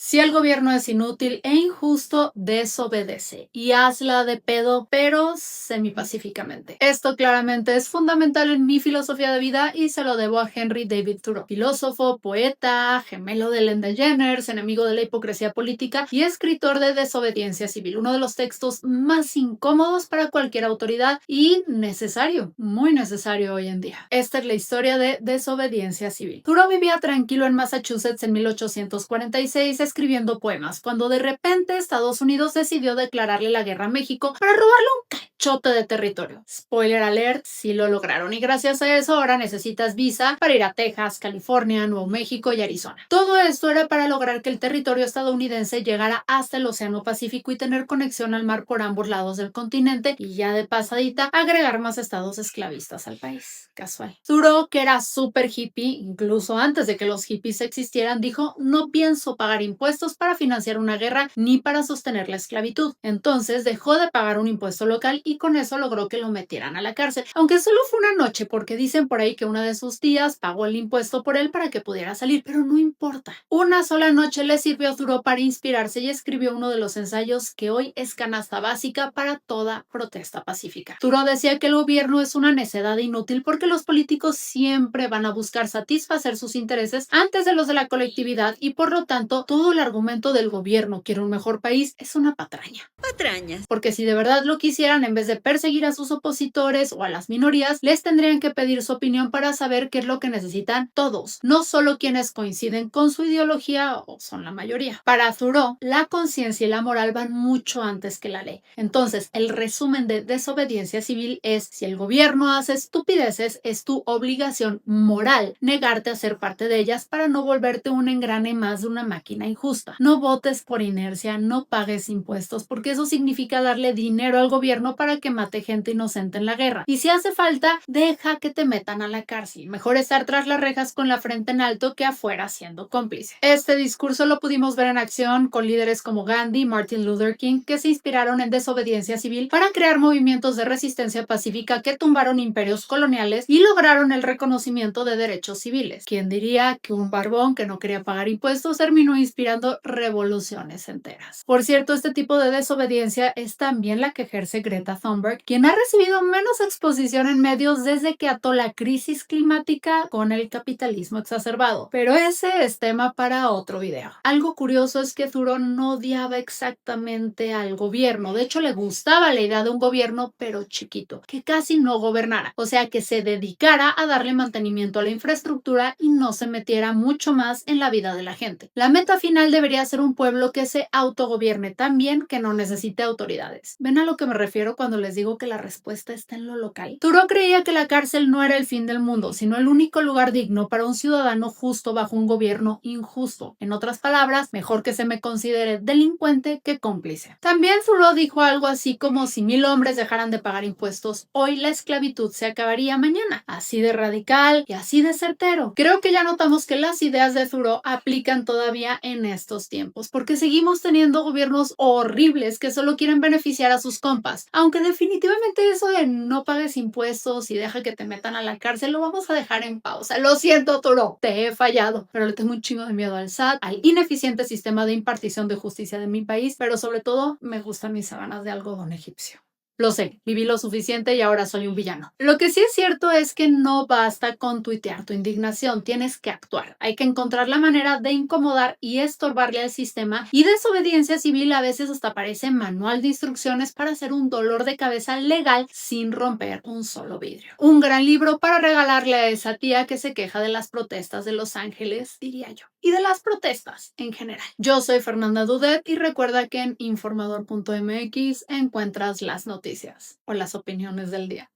Si el gobierno es inútil e injusto, desobedece y hazla de pedo, pero semipacíficamente. Esto claramente es fundamental en mi filosofía de vida y se lo debo a Henry David Thoreau, filósofo, poeta, gemelo de Ellen DeGeneres, enemigo de la hipocresía política y escritor de Desobediencia Civil, uno de los textos más incómodos para cualquier autoridad y necesario, muy necesario hoy en día. Esta es la historia de Desobediencia Civil. Thoreau vivía tranquilo en Massachusetts en 1846 escribiendo poemas, cuando de repente Estados Unidos decidió declararle la guerra a México para robarle un cachote de territorio. Spoiler alert, sí lo lograron y gracias a eso ahora necesitas visa para ir a Texas, California, Nuevo México y Arizona. Todo esto era para lograr que el territorio estadounidense llegara hasta el Océano Pacífico y tener conexión al mar por ambos lados del continente y ya de pasadita agregar más estados esclavistas al país. Casual. Thoreau, que era súper hippie, incluso antes de que los hippies existieran, dijo: no pienso pagar impuestos para financiar una guerra ni para sostener la esclavitud. Entonces dejó de pagar un impuesto local y con eso logró que lo metieran a la cárcel, aunque solo fue una noche porque dicen por ahí que una de sus tías pagó el impuesto por él para que pudiera salir, pero no importa. Una sola noche le sirvió a Thoreau para inspirarse y escribió uno de los ensayos que hoy es canasta básica para toda protesta pacífica. Thoreau decía que el gobierno es una necedad inútil porque los políticos siempre van a buscar satisfacer sus intereses antes de los de la colectividad y por lo tanto todo el argumento del gobierno quiere un mejor país es una patraña. Patrañas. Porque si de verdad lo quisieran, en vez de perseguir a sus opositores o a las minorías, les tendrían que pedir su opinión para saber qué es lo que necesitan todos, no solo quienes coinciden con su ideología o son la mayoría. Para Thoreau, la conciencia y la moral van mucho antes que la ley. Entonces, el resumen de Desobediencia Civil es: si el gobierno hace estupideces, es tu obligación moral negarte a ser parte de ellas para no volverte un engrane más de una máquina injusta. No votes por inercia, no pagues impuestos, porque eso significa darle dinero al gobierno para que mate gente inocente en la guerra. Y si hace falta, deja que te metan a la cárcel. Mejor estar tras las rejas con la frente en alto que afuera siendo cómplice. Este discurso lo pudimos ver en acción con líderes como Gandhi y Martin Luther King, que se inspiraron en Desobediencia Civil para crear movimientos de resistencia pacífica que tumbaron imperios coloniales y lograron el reconocimiento de derechos civiles. ¿Quién diría que un barbón que no quería pagar impuestos terminó inspirando revoluciones enteras? Por cierto, este tipo de desobediencia es también la que ejerce Greta Thunberg, quien ha recibido menos exposición en medios desde que ató la crisis climática con el capitalismo exacerbado. Pero ese es tema para otro video. Algo curioso es que Thoreau no odiaba exactamente al gobierno. De hecho, le gustaba la idea de un gobierno, pero chiquito, que casi no gobernara. O sea, que se dedicara a darle mantenimiento a la infraestructura y no se metiera mucho más en la vida de la gente. La meta final debería ser un pueblo que se autogobierne tan bien que no necesite autoridades. ¿Ven a lo que me refiero cuando les digo que la respuesta está en lo local? Thoreau creía que la cárcel no era el fin del mundo, sino el único lugar digno para un ciudadano justo bajo un gobierno injusto. En otras palabras, mejor que se me considere delincuente que cómplice. También Thoreau dijo algo así como: si 1000 hombres dejaran de pagar impuestos, hoy la esclavitud se acabaría mañana. Así de radical y así de certero. Creo que ya notamos que las ideas de Thoreau aplican todavía en estos tiempos, porque seguimos teniendo gobiernos horribles que solo quieren beneficiar a sus compas. Aunque definitivamente eso de no pagues impuestos y deja que te metan a la cárcel lo vamos a dejar en pausa. Lo siento, Thoreau, te he fallado, pero le tengo un chingo de miedo al SAT, al ineficiente sistema de impartición de justicia de mi país, pero sobre todo me gustan mis sábanas de algodón egipcio. Lo sé, viví lo suficiente y ahora soy un villano. Lo que sí es cierto es que no basta con tuitear tu indignación, tienes que actuar. Hay que encontrar la manera de incomodar y estorbarle al sistema, y Desobediencia Civil a veces hasta parece manual de instrucciones para hacer un dolor de cabeza legal sin romper un solo vidrio. Un gran libro para regalarle a esa tía que se queja de las protestas de Los Ángeles, diría yo. Y de las protestas en general. Yo soy Fernanda Dudet y recuerda que en informador.mx encuentras las noticias o las opiniones del día.